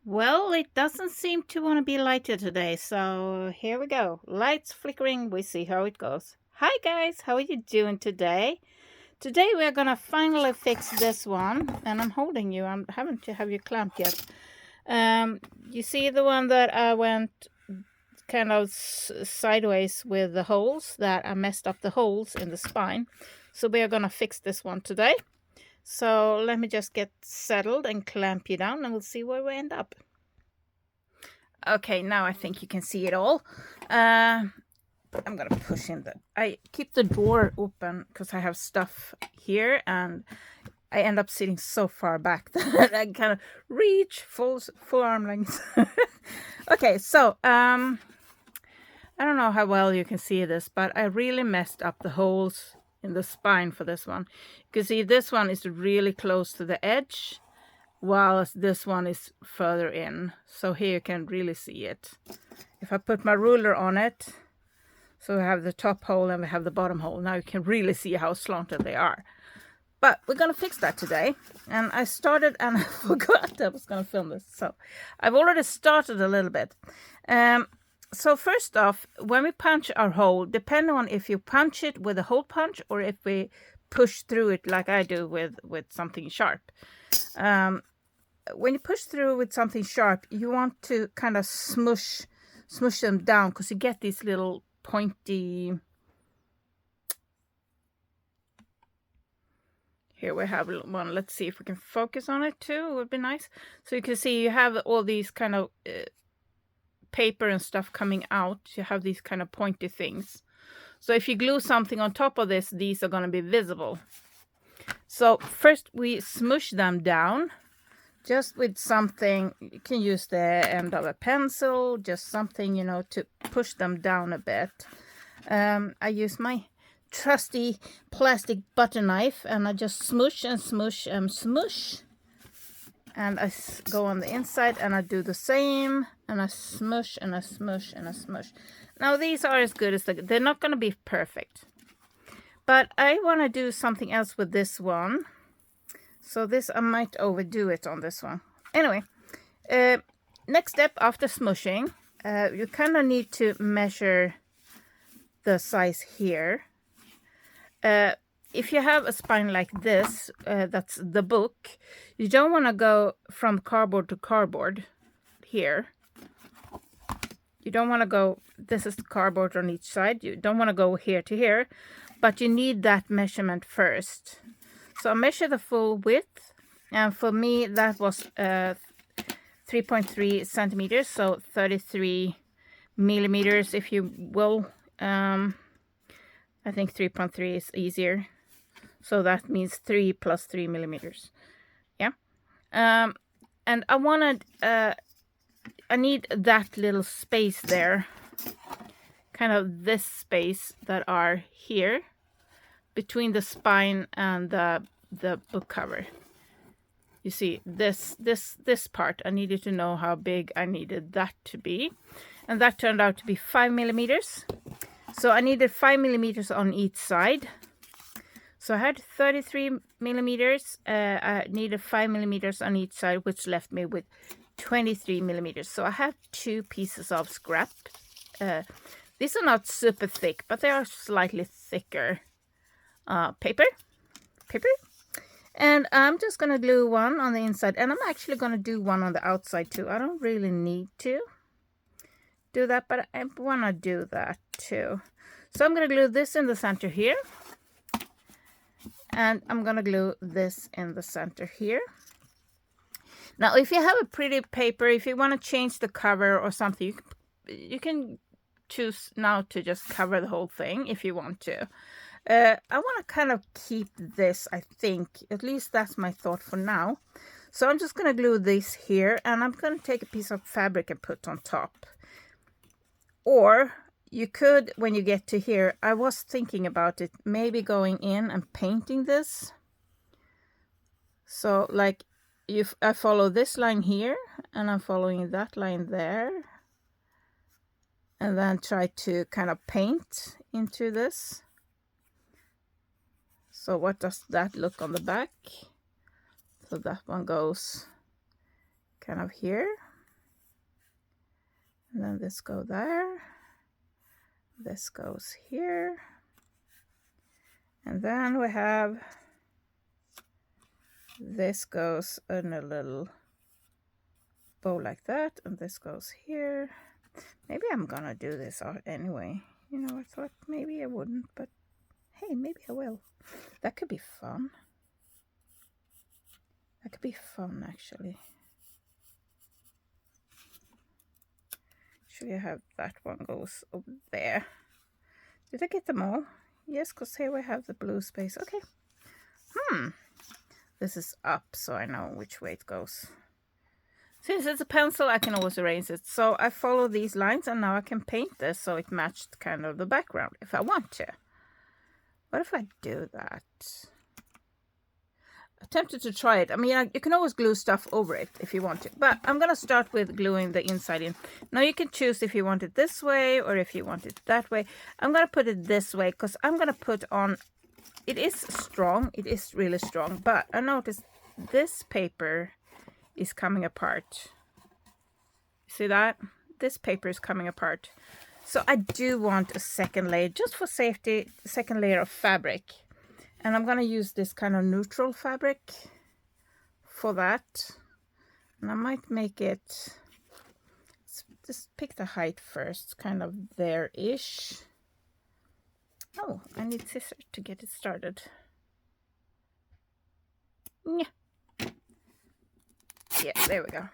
Well, it doesn't seem to want to be lighted today, so here we go. Lights flickering, we see how it goes. Hi guys, how are you doing today? Today we are gonna finally fix this one, and I'm holding you. I haven't have you clamped yet. You see the one that I went kind of sideways with the holes, that I messed up the holes in the spine. So we are gonna fix this one today. So let me just get settled and clamp you down, and we'll see where we end up. Okay, now I think you can see it all. I'm gonna push in I keep the door open because I have stuff here, and I end up sitting so far back that I kind of reach full arm length. Okay, so I don't know how well you can see this, but I really messed up the holes in the spine for this one. You can see this one is really close to the edge, whilst this one is further in. So here you can really see it. If I put my ruler on it, so we have the top hole and we have the bottom hole, now you can really see how slanted they are. But we're gonna fix that today. And I started and I forgot I was gonna film this. So I've already started a little bit. So first off, when we punch our hole, depending on if you punch it with a hole punch or if we push through it like I do with something sharp. When you push through with something sharp, you want to kind of smush them down, because you get these little pointy. Here we have one. Let's see if we can focus on it too. It would be nice. So you can see you have all these kind of paper and stuff coming out. You have these kind of pointy things. So if you glue something on top of this, these are going to be visible. So first we smush them down just with something. You can use the end of a pencil, just something, to push them down a bit. I use my trusty plastic butter knife, and I just smush and smush and smush. And I go on the inside and I do the same, and I smush and I smush and I smush. Now these are as good as they're not going to be perfect, but I want to do something else with this one. So this, I might overdo it on this one. Anyway, next step after smushing, you kind of need to measure the size here. If you have a spine like this, that's the book, you don't want to go from cardboard to cardboard here. You don't want to go, this is the cardboard on each side. You don't want to go here to here, but you need that measurement first. So I measure the full width, and for me that was 3.3 centimeters, so 33 millimeters if you will. I think 3.3 is easier, so that means 3 plus 3 millimeters. Yeah. And I wanted, I need that little space there, kind of this space that are here between the spine and the book cover. You see this part, I needed to know how big I needed that to be, and that turned out to be 5 millimeters. So I needed 5 millimeters on each side. So I had 33 millimeters. I needed 5 millimeters on each side, which left me with 23 millimeters. So I have 2 pieces of scrap. These are not super thick, but they are slightly thicker paper. And I'm just going to glue one on the inside, and I'm actually going to do one on the outside too. I don't really need to do that, but I want to do that too. So I'm going to glue this in the center here, and I'm going to glue this in the center here. Now if you have a pretty paper, if you want to change the cover or something, you can choose now to just cover the whole thing if you want to. I want to kind of keep this, I think. At least that's my thought for now. So I'm just going to glue this here, and I'm going to take a piece of fabric and put on top. Or you could, when you get to here, I was thinking about it, maybe going in and painting this. So like if I follow this line here, and I'm following that line there, and then try to kind of paint into this. So what does that look on the back? So that one goes kind of here. And then this go there. This goes here. And then we have this goes in a little bow like that, and this goes here. Maybe I'm gonna do this anyway. You know, I thought maybe I wouldn't, but hey, maybe I will. That could be fun. That could be fun, actually. Should we have that one goes over there? Did I get them all? Yes, because here we have the blue space. Okay. This is up, so I know which way it goes. Since it's a pencil, I can always erase it. So I follow these lines, and now I can paint this so it matched kind of the background if I want to. What if I do that? I'm tempted to try it. I mean, you can always glue stuff over it if you want to. But I'm going to start with gluing the inside in. Now you can choose if you want it this way or if you want it that way. I'm going to put it this way because I'm going to put on... It is strong. It is really strong. But I noticed this paper is coming apart. See that? This paper is coming apart. So I do want a second layer, just for safety, second layer of fabric. And I'm going to use this kind of neutral fabric for that. And I might make it, just pick the height first, kind of there-ish. Oh, I need scissors to get it started. Yeah, there we go.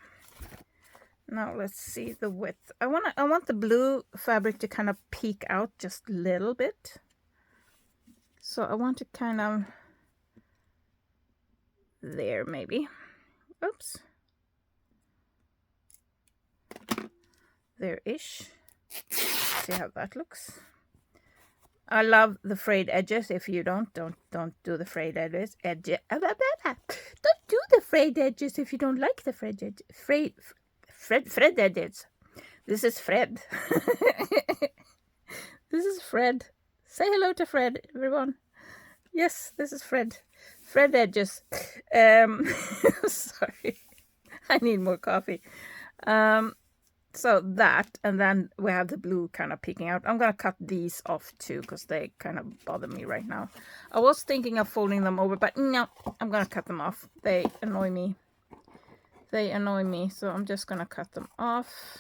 Now let's see the width. I want the blue fabric to kind of peek out just a little bit. So I want to kind of there maybe. Oops. There-ish. See how that looks. I love the frayed edges. If you don't do the frayed edges. Don't do the frayed edges if you don't like the frayed edges. Fred edges. This is Fred. This is Fred. Say hello to Fred, everyone. Yes, this is Fred. Fred edges. Sorry. I need more coffee. So that, and then we have the blue kind of peeking out. I'm going to cut these off too, because they kind of bother me right now. I was thinking of folding them over, but no, I'm going to cut them off. They annoy me. They annoy me, so I'm just going to cut them off.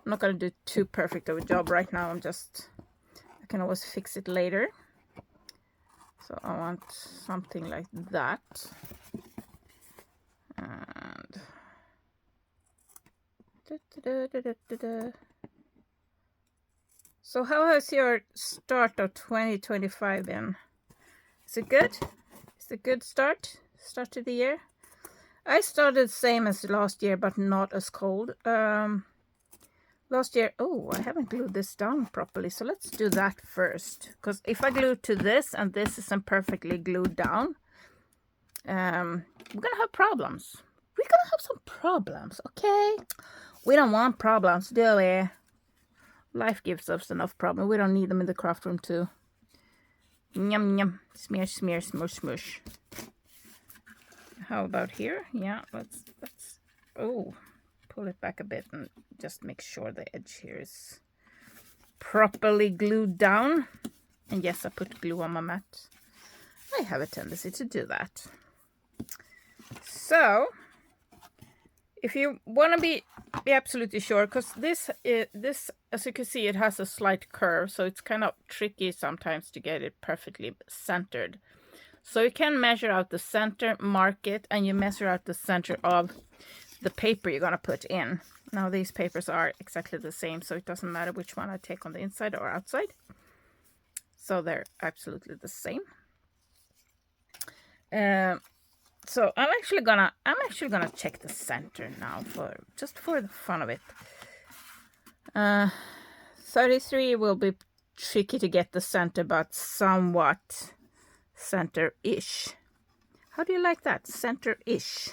I'm not going to do too perfect of a job right now. I can always fix it later. So I want something like that. And... So how has your start of 2025 been? Is it good? Is it a good start to the year? I started same as last year, but not as cold. Last year, oh, I haven't glued this down properly, so let's do that first. Because if I glue to this and this isn't perfectly glued down, we're gonna have problems. We're gonna have some problems, okay? We don't want problems, do we? Life gives us enough problems. We don't need them in the craft room too. Yum yum. Smear, smear, smush, smush. How about here? Yeah, let's pull it back a bit and just make sure the edge here is properly glued down. And yes, I put glue on my mat. I have a tendency to do that. So if you want to be absolutely sure, because this, as you can see, it has a slight curve, so it's kind of tricky sometimes to get it perfectly centered. So you can measure out the center, mark it, and you measure out the center of the paper you're going to put in. Now these papers are exactly the same, so it doesn't matter which one I take on the inside or outside. So they're absolutely the same. So I'm actually gonna check the center now just for the fun of it. 33 will be tricky to get the center, but somewhat center-ish. How do you like that? Center-ish.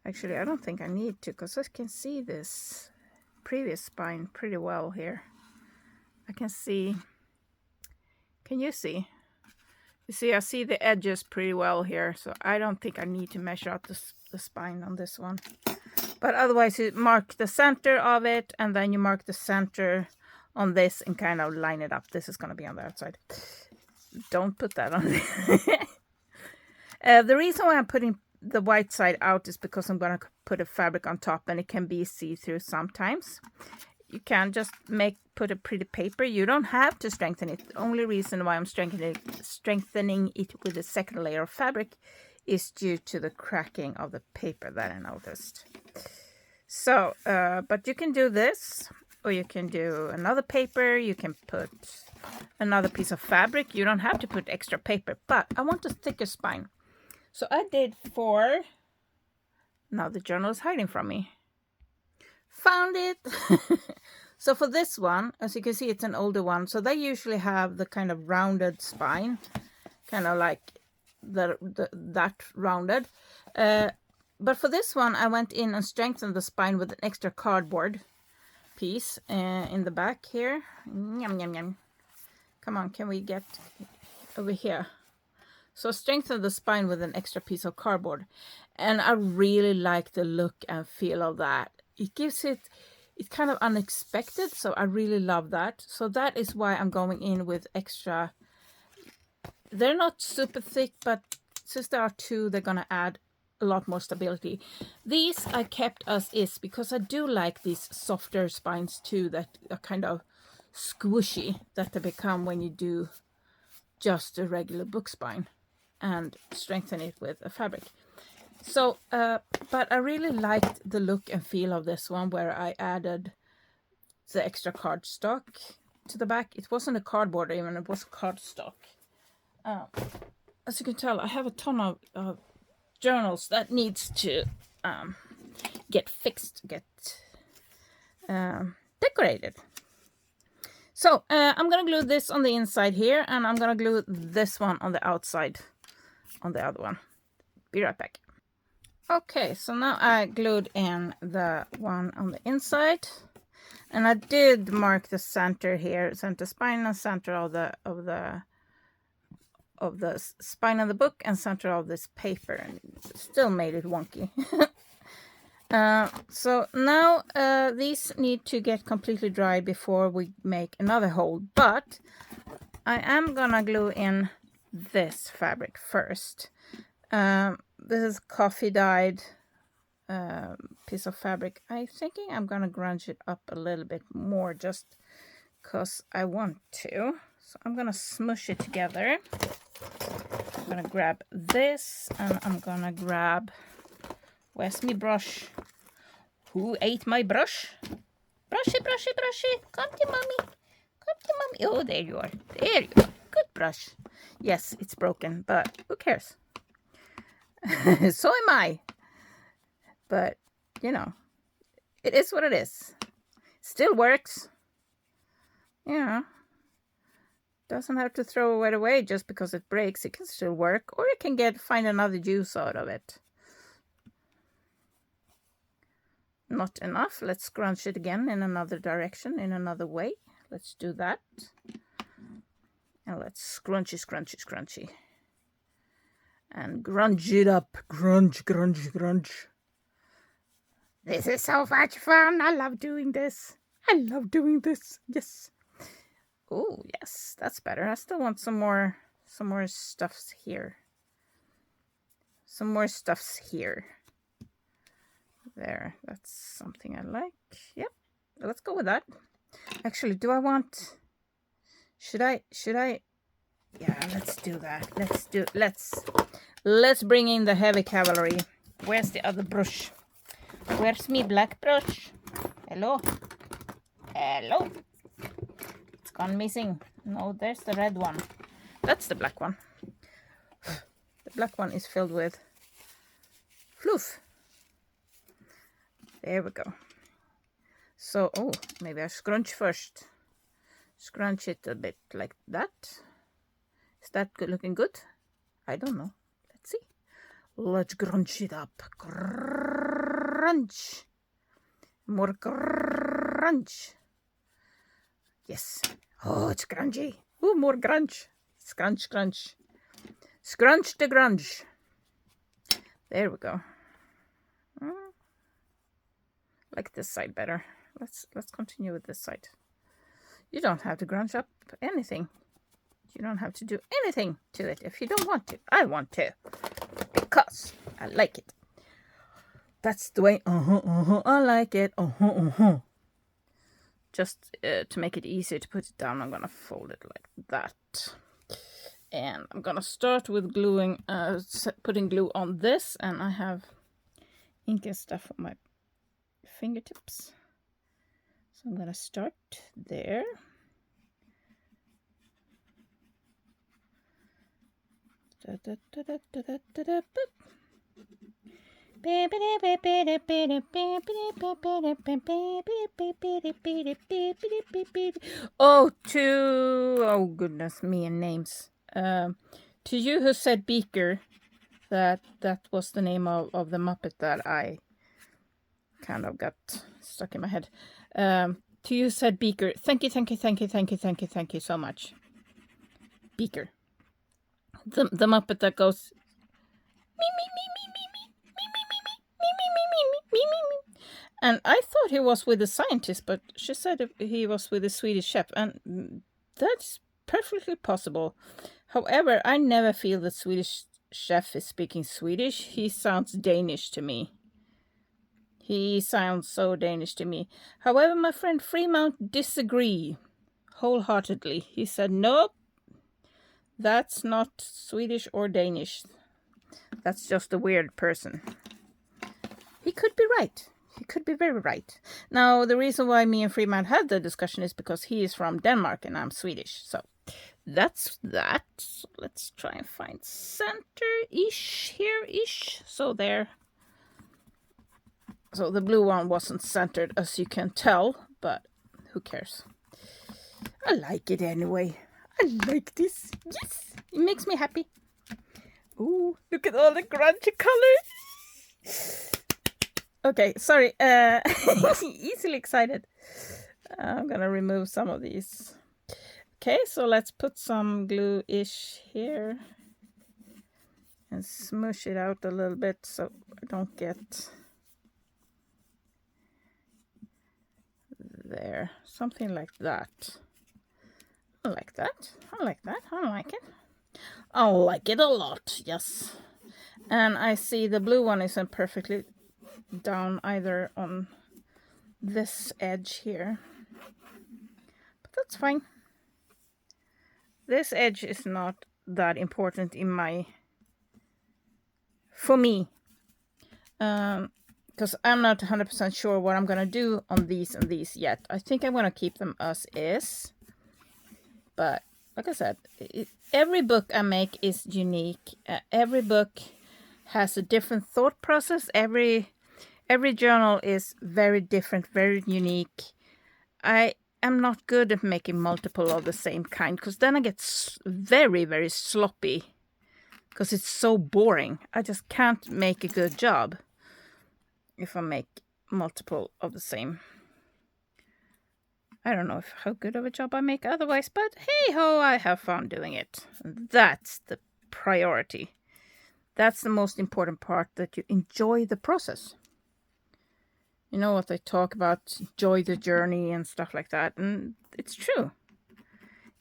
Actually, I don't think I need to, because I can see this previous spine pretty well here. I can see. Can you see? You see, I see the edges pretty well here, so I don't think I need to measure out the spine on this one. But otherwise you mark the center of it, and then you mark the center on this and kind of line it up. This is going to be on the outside. Don't put that on. The reason why I'm putting the white side out is because I'm going to put a fabric on top, and it can be see-through sometimes. You can just put a pretty paper. You don't have to strengthen it. The only reason why I'm strengthening it with a second layer of fabric is due to the cracking of the paper that I noticed. So, but you can do this, or you can do another paper. You can put another piece of fabric. You don't have to put extra paper, but I want a thicker spine. So I did for, now the journal is hiding from me. Found it. So for this one, as you can see, it's an older one. So they usually have the kind of rounded spine, kind of like that rounded. But for this one, I went in and strengthened the spine with an extra cardboard piece in the back here. Yum, yum, yum. Come on, can we get over here? So strengthen the spine with an extra piece of cardboard. And I really like the look and feel of that. It gives it's kind of unexpected, so I really love that. So that is why I'm going in with extra. They're not super thick, but since there are two, they're going to add a lot more stability. These I kept as is because I do like these softer spines too, that are kind of squishy, that they become when you do just a regular book spine and strengthen it with a fabric. So, but I really liked the look and feel of this one, where I added the extra cardstock to the back. It wasn't a cardboard even, it was cardstock. As you can tell, I have a ton of journals that needs to get fixed, get decorated. So I'm gonna glue this on the inside here, and I'm gonna glue this one on the outside on the other one. Be right back. Okay, so now I glued in the one on the inside, and I did mark the center here, center spine and center of the spine of the book and center of this paper, and still made it wonky. So now these need to get completely dry before we make another hole, but I am gonna glue in this fabric first. This is coffee dyed piece of fabric. I'm thinking I'm gonna grunge it up a little bit more just because I want to. So I'm gonna smush it together. I'm gonna grab this, and I'm gonna grab, where's my brush? Who ate my brush? Brushy, brushy, brushy. Come to mommy. Come to mommy. Oh, there you are. There you are. Good brush. Yes, it's broken, but who cares? So am I. But, you know, it is what it is. Still works. Yeah. Doesn't have to throw it away just because it breaks. It can still work, or you can find another use out of it. Not enough. Let's scrunch it again in another direction, in another way. Let's do that. And let's scrunchy, scrunchy, scrunchy. And grunge it up. Grunge, grunge, grunge. This is so much fun. I love doing this. I love doing this. Yes. Oh, yes. That's better. I still want some more stuffs here. Some more stuffs here. There. That's something I like. Yep. Let's go with that. Actually, do I want... Should I... Yeah, let's do that. Let's bring in the heavy cavalry. Where's the other brush? Where's me black brush? Hello? Hello? It's gone missing. No, there's the red one. That's the black one. The black one is filled with fluff. There we go. So, oh, maybe I scrunch first. Scrunch it a bit like that. Is that good, looking good? I don't know. Let's see. Let's crunch it up. Crunch. More crunch. Yes. Oh, it's crunchy. Oh, more crunch. Scrunch, crunch. Scrunch the grunge. There we go. like this side better. Let's continue with this side. You don't have to grunge up anything. You don't have to do anything to it if you don't want to. I want to, because I like it. That's the way. I like it. Just to make it easier to put it down, I'm gonna fold it like that. And I'm gonna start with gluing, putting glue on this, and I have ink and stuff on my fingertips. So I'm gonna start there. Oh goodness me and names. To you who said Beaker, that was the name of the Muppet that I kind of got stuck in my head. To you who said Beaker, thank you so much. Beaker. The Muppet that goes me. And I thought he was with a scientist, but she said he was with a Swedish chef, and that's perfectly possible. However, I never feel the Swedish chef is speaking Swedish. He sounds Danish to me. He sounds so Danish to me. However, my friend Fremont disagreed wholeheartedly. He said, nope, that's not Swedish or Danish. That's just a weird person. He could be right. He could be very right. Now, the reason why me and Fremont had the discussion is because he is from Denmark and I'm Swedish. So that's that. Let's try and find center-ish, here-ish. So there. So the blue one wasn't centered, as you can tell, but who cares? I like it anyway. I like this. Yes, it makes me happy. Ooh, look at all the grungy colors. Okay, sorry. Easily excited. I'm gonna remove some of these. Okay, so let's put some glue-ish here and smush it out a little bit so I don't get there. Something like that. I like that. I like that. I like it. I like it a lot, yes. And I see the blue one isn't perfectly down either on this edge here, but that's fine. This edge is not that important for me, because I'm not 100% sure what I'm gonna do on these and these yet. I think I'm gonna keep them as is, but like I said, every book I make is unique. Every book has a different thought process. Every journal is very different, very unique. I am not good at making multiple of the same kind, because then I get very, very sloppy, because it's so boring. I just can't make a good job if I make multiple of the same. I don't know how good of a job I make otherwise, but hey ho, I have fun doing it. That's the priority. That's the most important part, that you enjoy the process. You know what they talk about, enjoy the journey and stuff like that. And it's true.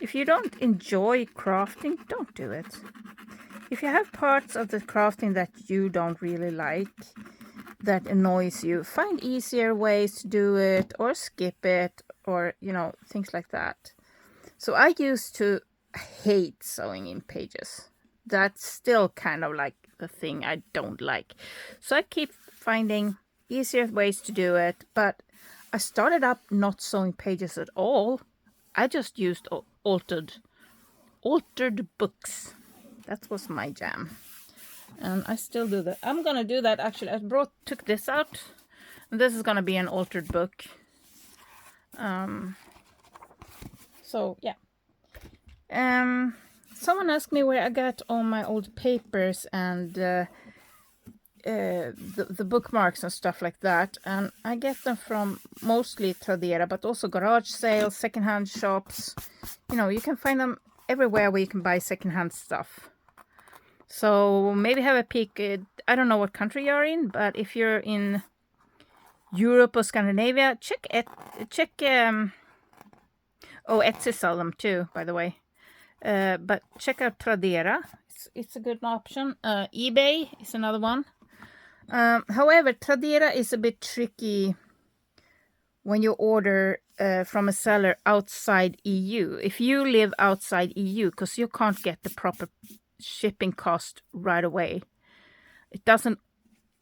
If you don't enjoy crafting, don't do it. If you have parts of the crafting that you don't really like, that annoys you, find easier ways to do it, or skip it, or, you know, things like that. So I used to hate sewing in pages. That's still kind of like the thing I don't like. So I keep finding easier ways to do it, but I started up not sewing pages at all. I just used altered books. That was my jam, and I still do that. I'm gonna do that actually. I took this out, and this is gonna be an altered book. So yeah. Someone asked me where I got all my old papers and the bookmarks and stuff like that, and I get them from mostly Tradera, but also garage sales, secondhand shops. You know, you can find them everywhere where you can buy secondhand stuff. So maybe have a peek. I don't know what country you're in, but if you're in Europe or Scandinavia, check Etsy sell them too, by the way. But check out Tradera. It's a good option. eBay is another one. However, Tradera is a bit tricky when you order from a seller outside EU. If you live outside EU, because you can't get the proper shipping cost right away. It doesn't.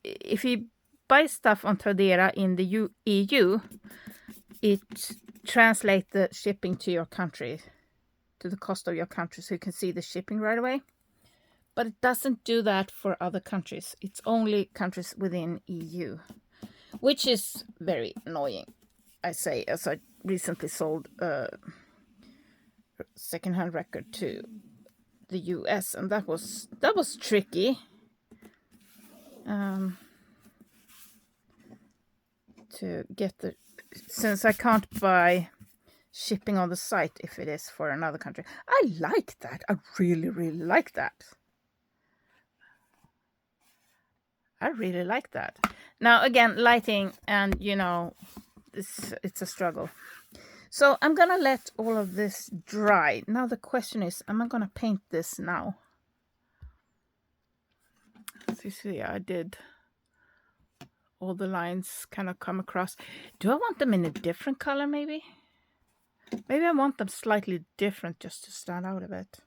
If you buy stuff on Tradera in the EU, it translates the shipping to your country, to the cost of your country, so you can see the shipping right away. But it doesn't do that for other countries. It's only countries within EU, which is very annoying, I say, as I recently sold a secondhand record to the US, and that was tricky. To get since I can't buy shipping on the site if it is for another country. I like that. I really, really like that. I really like that. Now, again, lighting, and it's a struggle. So I'm gonna let all of this dry. Now the question is, am I gonna paint this now? As you see, I did all the lines kind of come across. Do I want them in a different color, maybe? Maybe I want them slightly different just to stand out a bit.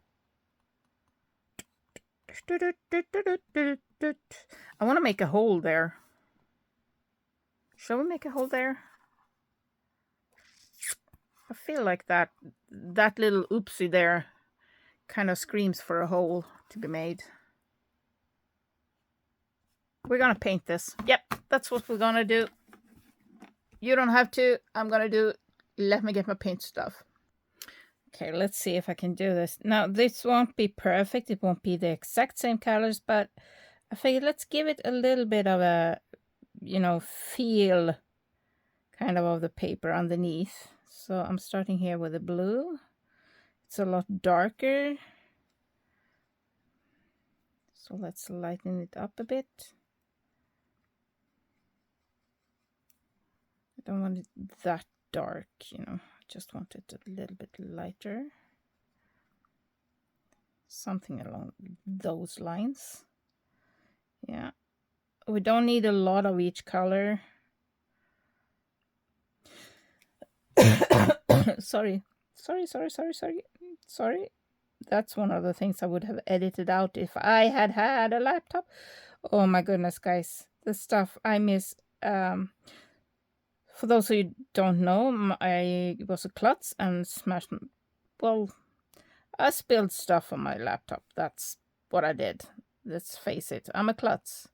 I want to make a hole there. Shall we make a hole there? I feel like that little oopsie there kind of screams for a hole to be made. We're gonna paint this. Yep, that's what we're gonna do. You don't have to. I'm gonna do. Let me get my paint stuff. Okay, let's see if I can do this. Now, this won't be perfect. It won't be the exact same colors, but I figured let's give it a little bit of a, feel kind of the paper underneath. So I'm starting here with a blue. It's a lot darker. So let's lighten it up a bit. I don't want it that dark, I just want it a little bit lighter. Something along those lines. Yeah. We don't need a lot of each color. Sorry. That's one of the things I would have edited out if I had had a laptop. Oh my goodness, guys. The stuff I miss. For those who don't know, I was a klutz and smashed. Well, I spilled stuff on my laptop. That's what I did. Let's face it. I'm a klutz.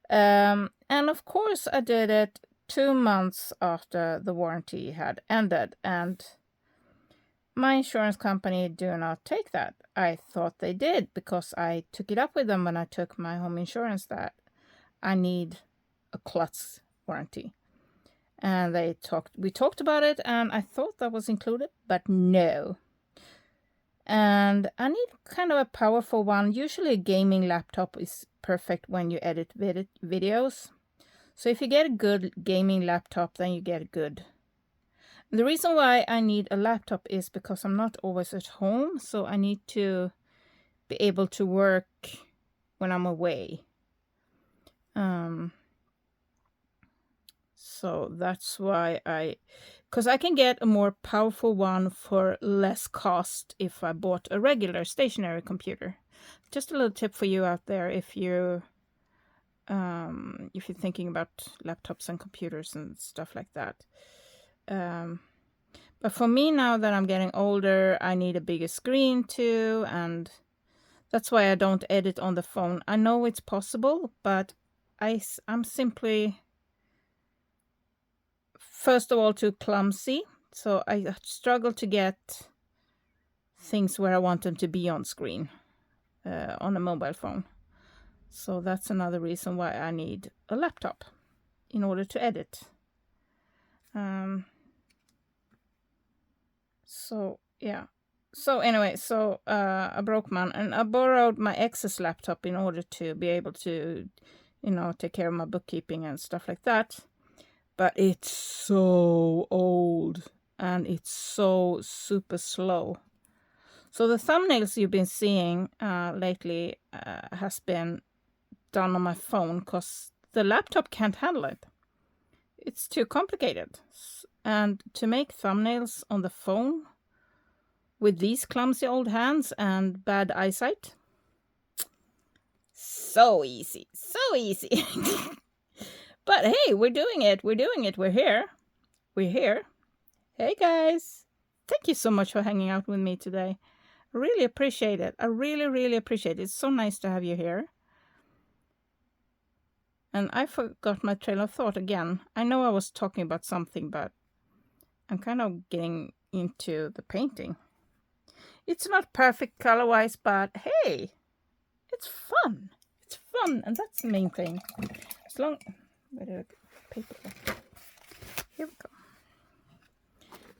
And of course, I did it 2 months after the warranty had ended. And my insurance company do not take that. I thought they did because I took it up with them when I took my home insurance that I need a klutz warranty. And we talked about it, and I thought that was included, but no. And I need kind of a powerful one. Usually a gaming laptop is perfect when you edit videos. So if you get a good gaming laptop, then you get a good. And the reason why I need a laptop is because I'm not always at home, so I need to be able to work when I'm away. So that's why because I can get a more powerful one for less cost if I bought a regular stationary computer. Just a little tip for you out there if you're thinking about laptops and computers and stuff like that. But for me, now that I'm getting older, I need a bigger screen too, and that's why I don't edit on the phone. I know it's possible, but I'm simply, first of all, too clumsy. So I struggle to get things where I want them to be on screen on a mobile phone. So that's another reason why I need a laptop in order to edit. So yeah. So anyway, I broke mine, and I borrowed my ex's laptop in order to be able to, take care of my bookkeeping and stuff like that. but it's so old and it's so super slow. So the thumbnails you've been seeing lately has been done on my phone because the laptop can't handle it. It's too complicated. And to make thumbnails on the phone with these clumsy old hands and bad eyesight, so easy, so easy. But hey, we're doing it. We're here. We're here. Hey guys, thank you so much for hanging out with me today. I really appreciate it. I really, really appreciate it. It's so nice to have you here. And I forgot my trail of thought again. I know I was talking about something, but I'm kind of getting into the painting. It's not perfect color-wise, but hey, it's fun. It's fun, and that's the main thing. As long... Where did I get paper? Here we go.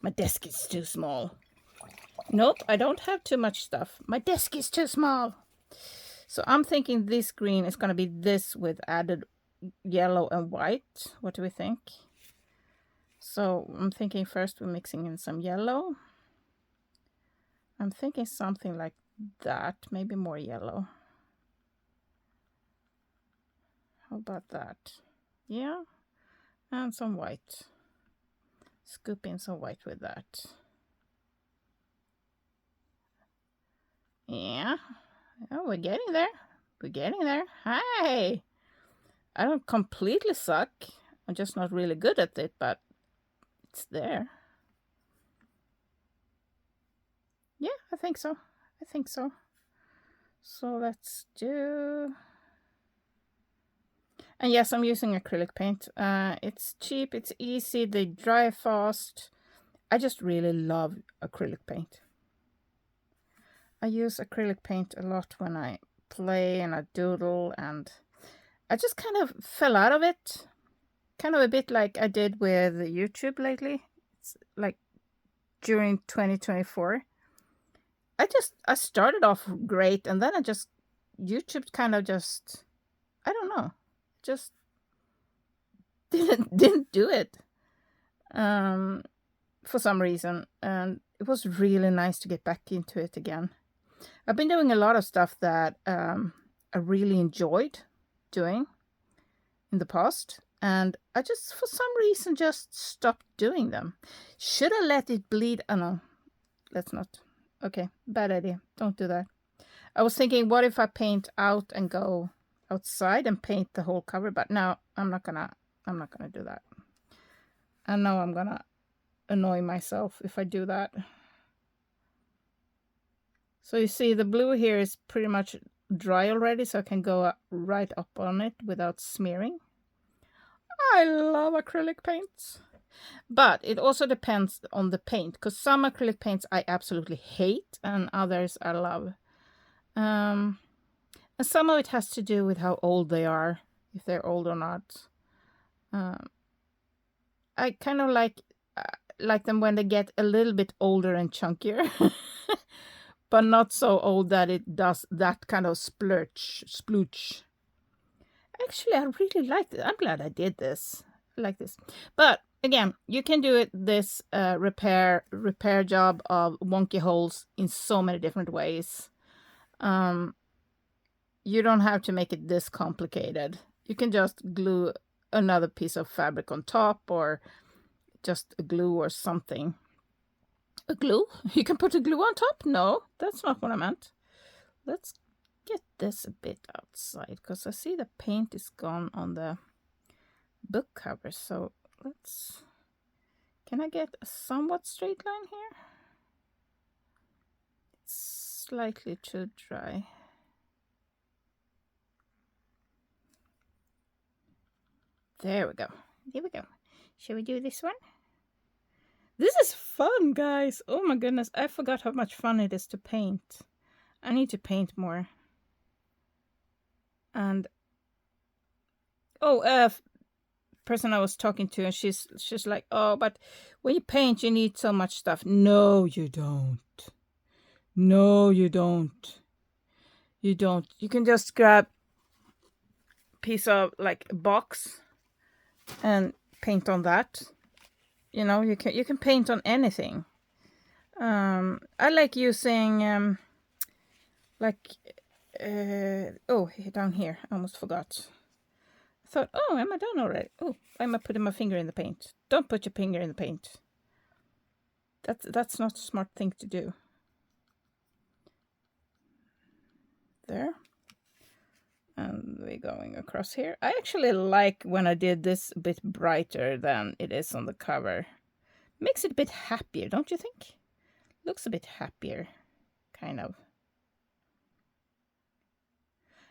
My desk is too small. Nope, I don't have too much stuff. My desk is too small. So I'm thinking this green is going to be this with added yellow and white. What do we think? So I'm thinking first we're mixing in some yellow. I'm thinking something like that, maybe more yellow. How about that? Yeah, and some white. Scoop in some white with that. Yeah, oh, we're getting there. We're getting there. Hi! I don't completely suck. I'm just not really good at it, but it's there. Yeah, I think so. I think so. So let's do... And yes, I'm using acrylic paint. It's cheap, it's easy, they dry fast. I just really love acrylic paint. I use acrylic paint a lot when I play and I doodle, and I just kind of fell out of it. Kind of a bit like I did with YouTube lately. It's like during 2024. I started off great, and then YouTube kind of just, I don't know, just didn't do it for some reason, and it was really nice to get back into it again. I've been doing a lot of stuff that I really enjoyed doing in the past, and I just for some reason just stopped doing them. Should I let it bleed? Oh no, let's not. Okay, bad idea. Don't do that. I was thinking, what if I paint out and go outside and paint the whole cover? But no, I'm not gonna do that. I know I'm gonna annoy myself if I do that. So you see the blue here is pretty much dry already, so I can go right up on it without smearing. I love acrylic paints. But it also depends on the paint, because some acrylic paints I absolutely hate and others I love. And some of it has to do with how old they are, if they're old or not. I kind of like them when they get a little bit older and chunkier. But not so old that it does that kind of splooch. Actually, I really like it. I'm glad I did this. I like this. But again, you can do this repair job of wonky holes in so many different ways. You don't have to make it this complicated. You can just glue another piece of fabric on top, or just a glue or something. A glue? You can put a glue on top? No, that's not what I meant. Let's get this a bit outside, because I see the paint is gone on the book cover. So let's... Can I get a somewhat straight line here? It's slightly too dry. There we go. There we go. Shall we do this one? This is fun, guys. Oh my goodness. I forgot how much fun it is to paint. I need to paint more. And person I was talking to, and she's like, oh, but when you paint you need so much stuff. No, you don't. No, you don't. You don't. You can just grab a piece of like a box and paint on that. You know, you can paint on anything. I like using oh, down here, I almost forgot. I thought, oh, am I done already? Oh, why am I putting my finger in the paint? Don't put your finger in the paint. That's not a smart thing to do. There. And we're going across here. I actually like when I did this a bit brighter than it is on the cover. Makes it a bit happier, don't you think? Looks a bit happier, kind of.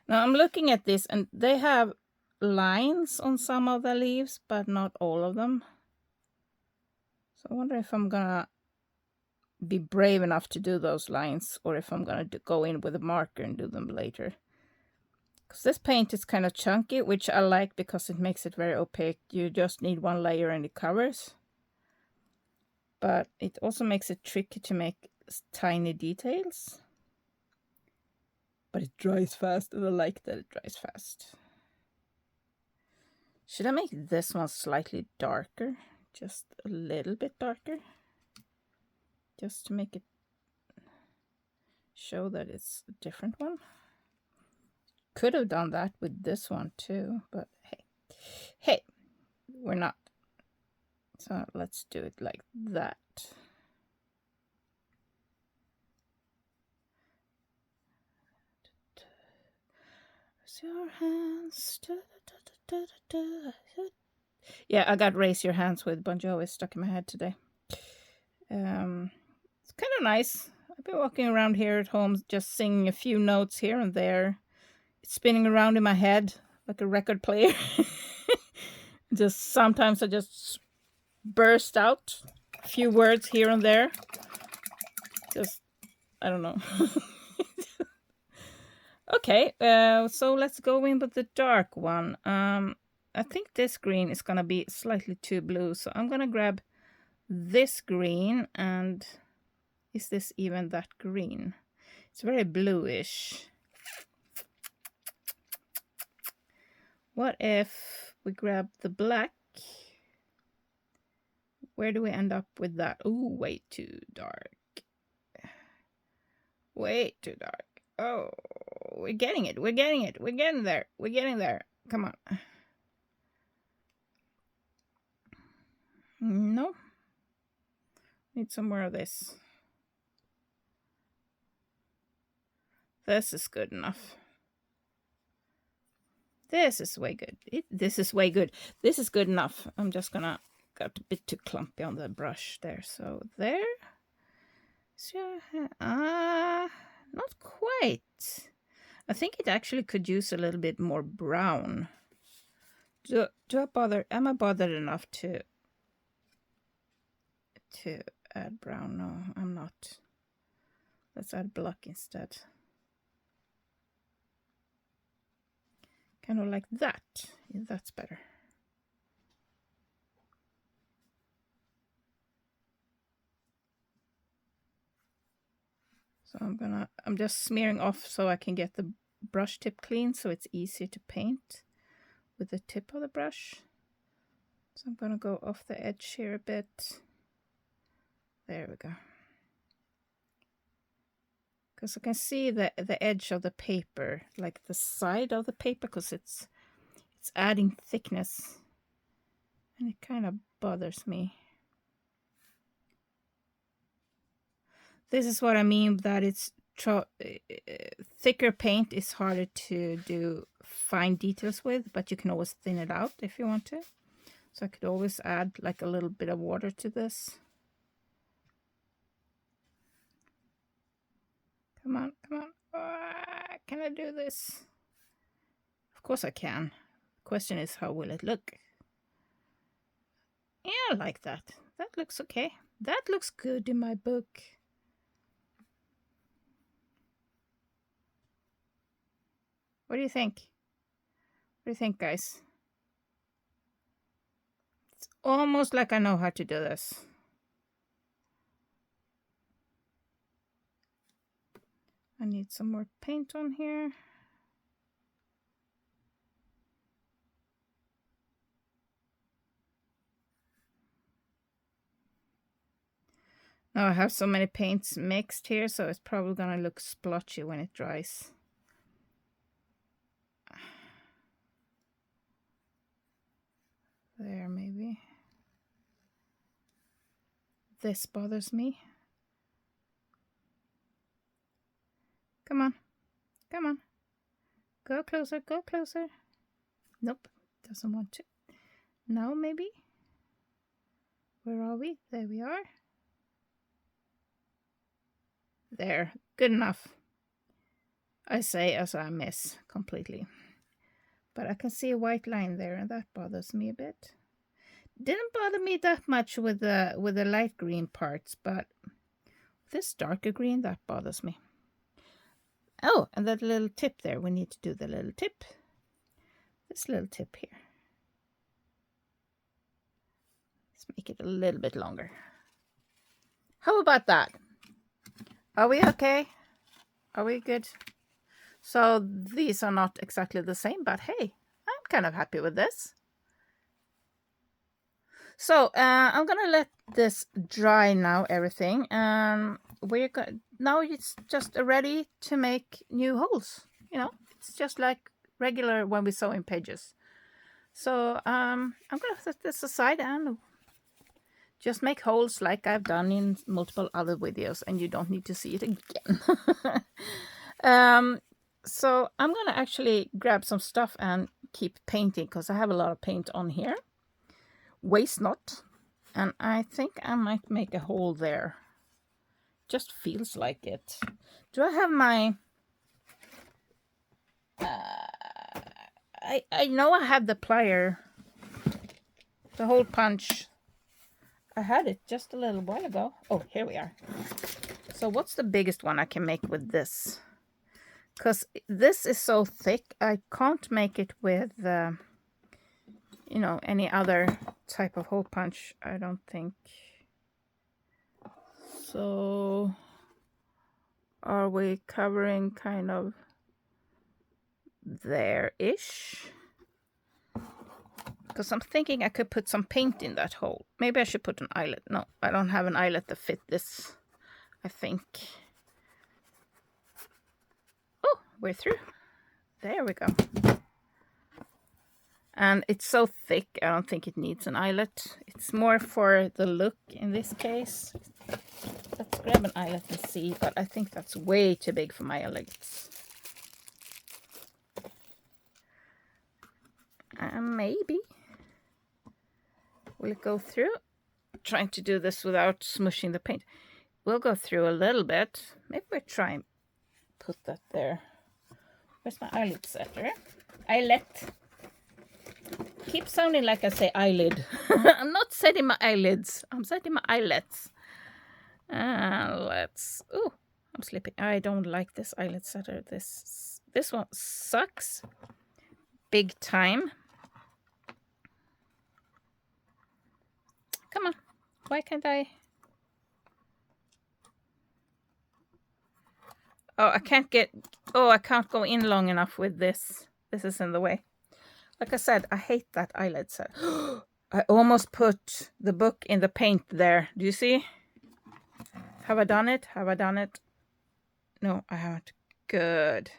Now I'm looking at this and they have lines on some of the leaves, but not all of them. So I wonder if I'm gonna be brave enough to do those lines or if I'm gonna go in with a marker and do them later. Because this paint is kind of chunky, which I like because it makes it very opaque. You just need one layer and it covers. But it also makes it tricky to make tiny details. But it dries fast and I like that it dries fast. Should I make this one slightly darker? Just a little bit darker? Just to make it show that it's a different one. Could have done that with this one too, but hey, we're not. So let's do it like that. Your hands. Yeah, I got Raise Your Hands with Bon Jovi stuck in my head today. It's kind of nice. I've been walking around here at home just singing a few notes here and there. It's spinning around in my head like a record player. Just sometimes I just burst out a few words here and there. Just, I don't know. Okay, so let's go in with the dark one. I think this green is gonna be slightly too blue, so I'm gonna grab this green, and is this even that green? It's very bluish. What if we grab the black? Where do we end up with that? Ooh, way too dark. Way too dark. Oh, we're getting it. We're getting it. We're getting there. We're getting there. Come on. No. Need some more of this. This is good enough. This is way good. This is way good. This is good enough. I'm just gonna got a bit too clumpy on the brush there. So there. Not quite. I think it actually could use a little bit more brown. Do I bother? Am I bothered enough to add brown? No, I'm not. Let's add black instead. Kind of like that. Yeah, that's better. So I'm just smearing off so I can get the brush tip clean so it's easier to paint with the tip of the brush. So I'm gonna go off the edge here a bit. There we go. Because I can see the edge of the paper, like the side of the paper, because it's adding thickness. And it kind of bothers me. This is what I mean that it's thicker paint is harder to do fine details with, but you can always thin it out if you want to. So I could always add like a little bit of water to this. Come on, come on. Can I do this? Of course I can. The question is, how will it look? Yeah, I like that. That looks okay. That looks good in my book. What do you think? What do you think, guys? It's almost like I know how to do this. I need some more paint on here. Now I have so many paints mixed here, so it's probably gonna look splotchy when it dries. There, maybe. This bothers me. Come on. Come on. Go closer, go closer. Nope, doesn't want to. Now, maybe? Where are we? There we are. There, good enough. I say as I miss completely. But I can see a white line there, and that bothers me a bit. Didn't bother me that much with the light green parts, but this darker green, that bothers me. Oh, and that little tip there. We need to do the little tip. This little tip here. Let's make it a little bit longer. How about that? Are we okay? Are we good? So these are not exactly the same, but hey, I'm kind of happy with this. So I'm gonna let this dry now, everything. Now it's just ready to make new holes. You know, it's just like regular when we sew in pages. So I'm gonna set this aside and just make holes like I've done in multiple other videos, and you don't need to see it again. So I'm gonna actually grab some stuff and keep painting because I have a lot of paint on here. Waste not. And I think I might make a hole there. Just feels like it. Do I have my... I know I have the plier. The hole punch. I had it just a little while ago. Oh, here we are. So what's the biggest one I can make with this? Because this is so thick, I can't make it with, you know, any other type of hole punch, I don't think. So, are we covering kind of there-ish? Because I'm thinking I could put some paint in that hole. Maybe I should put an eyelet. No, I don't have an eyelet to fit this, I think. Oh, we're through. There we go. And it's so thick, I don't think it needs an eyelet. It's more for the look in this case. Let's grab an eyelet and see, but I think that's way too big for my eyelets. Maybe. Will it go through? Trying to do this without smushing the paint. We'll go through a little bit. Maybe we'll try and put that there. Where's my eyelet setter? Eyelet. Keep sounding like I say eyelid. I'm not setting my eyelids. I'm setting my eyelets. Let's... Oh, I'm slipping. I don't like this eyelet setter. This one sucks. Big time. Come on. Why can't I... Oh, I can't get... Oh, I can't go in long enough with this. This is in the way. Like I said, I hate that eyelet set. I almost put the book in the paint there. Do you see? Have I done it? Have I done it? No, I haven't. Good.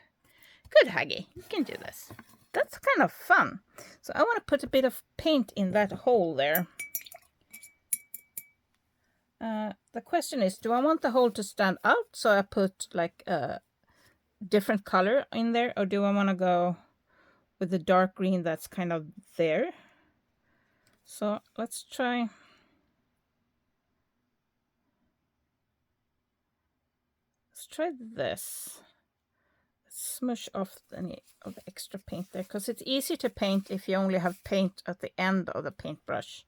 Good, Haggy. You can do this. That's kind of fun. So I want to put a bit of paint in that hole there. The question is, do I want the hole to stand out? So I put like a different color in there, or do I want to go with the dark green that's kind of there? So let's try. Let's try this. Let's smush off any of the extra paint there, because it's easy to paint if you only have paint at the end of the paintbrush.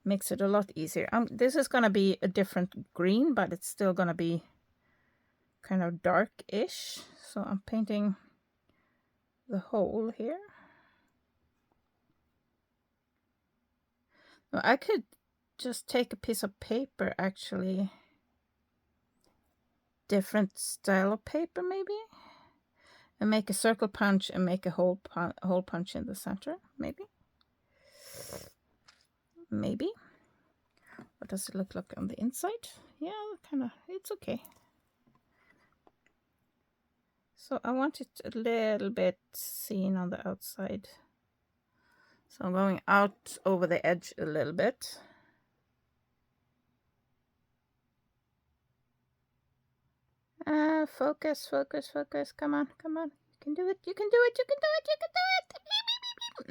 Makes it a lot easier. This is going to be a different green, but it's still going to be kind of dark-ish. So I'm painting the hole here. Now, I could just take a piece of paper, actually. Different style of paper, maybe? And make a circle punch and make a hole punch in the center, maybe? Maybe. What does it look like on the inside? Yeah, kind of, it's okay. So I want it a little bit seen on the outside. So I'm going out over the edge a little bit. Focus, focus, focus. Come on, come on. You can do it, you can do it, you can do it, you can do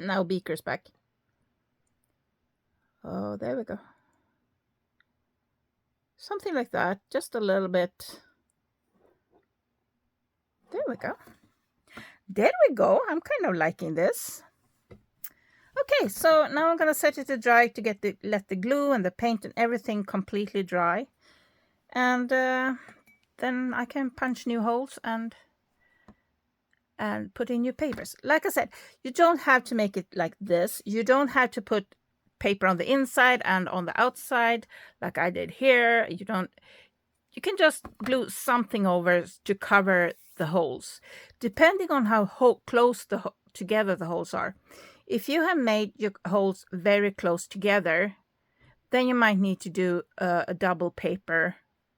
it. Now Beaker's back. Oh, there we go. Something like that, just a little bit. There we go. There we go. I'm kind of liking this. Okay, so now I'm gonna set it to dry to let the glue and the paint and everything completely dry. And then I can punch new holes and put in new papers. Like I said, you don't have to make it like this. You don't have to put paper on the inside and on the outside like I did here. You can just glue something over to cover the holes, depending on how close together the holes are. If you have made your holes very close together, then you might need to do a double paper,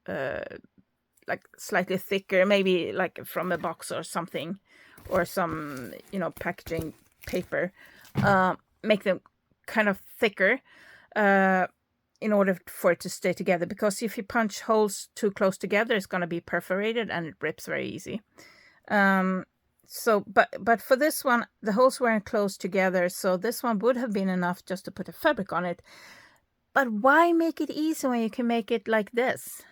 like slightly thicker, maybe like from a box or something, or some, packaging paper. Make them kind of thicker in order for it to stay together, because if you punch holes too close together, it's going to be perforated and it rips very easy. But for this one, the holes weren't close together, so this one would have been enough just to put a fabric on it. But why make it easy when you can make it like this?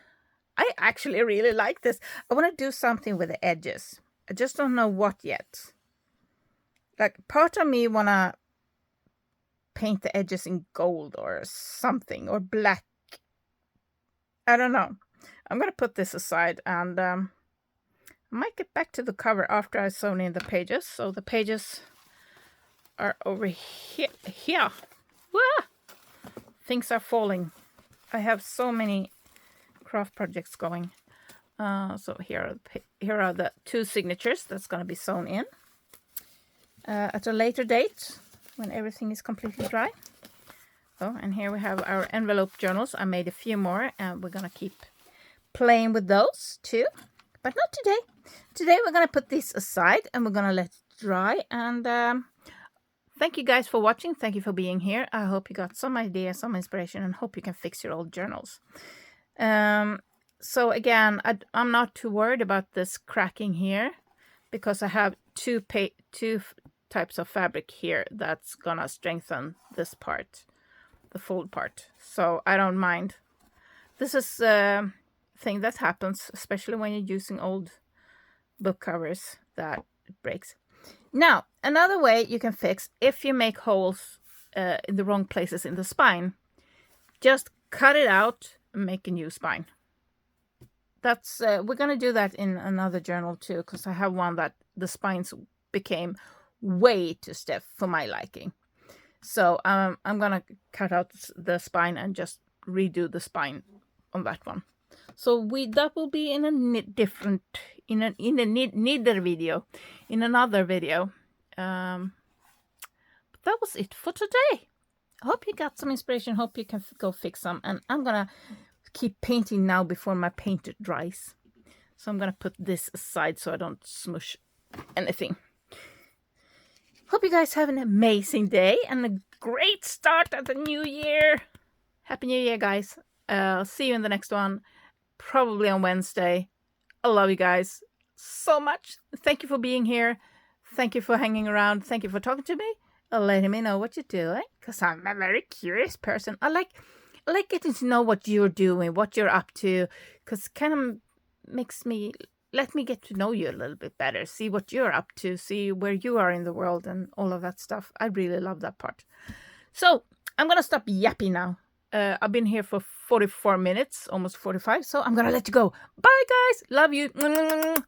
I actually really like this. I want to do something with the edges. I just don't know what yet. Like, part of me want to paint the edges in gold or something, or black. I don't know. I'm going to put this aside, and I might get back to the cover after I sewn in the pages. So the pages are over here. Wah! Things are falling. I have so many craft projects going. So here are the 2 signatures that's going to be sewn in at a later date when everything is completely dry. Oh, and here we have our envelope journals. I made a few more, and we're going to keep playing with those too, but not today. Today we're going to put this aside and we're going to let it dry. And thank you guys for watching. Thank you for being here. I hope you got some ideas, some inspiration, and hope you can fix your old journals. So again, I'm not too worried about this cracking here, because I have two types of fabric here that's gonna strengthen this part, the fold part. So I don't mind. This is a thing that happens, especially when you're using old book covers, that it breaks. Now, another way you can fix, if you make holes in the wrong places in the spine, just cut it out and make a new spine. That's we're gonna do that in another journal too, because I have one that the spines became way too stiff for my liking. So I'm gonna cut out the spine and just redo the spine on that one. So that will be in a different, in another video. But that was it for today. I hope you got some inspiration. Hope you can go fix some. And I'm gonna keep painting now before my paint dries. So I'm gonna put this aside so I don't smush anything. Hope you guys have an amazing day and a great start at the new year. Happy New Year, guys. See you in the next one, probably on Wednesday. I love you guys so much. Thank you for being here. Thank you for hanging around. Thank you for talking to me. Letting me know what you're doing, because I'm a very curious person. I like getting to know what you're doing, what you're up to, because it kind of let me get to know you a little bit better, see what you're up to, see where you are in the world and all of that stuff. I really love that part. So I'm going to stop yapping now. I've been here for 44 minutes, almost 45, so I'm going to let you go. Bye, guys. Love you. Bye.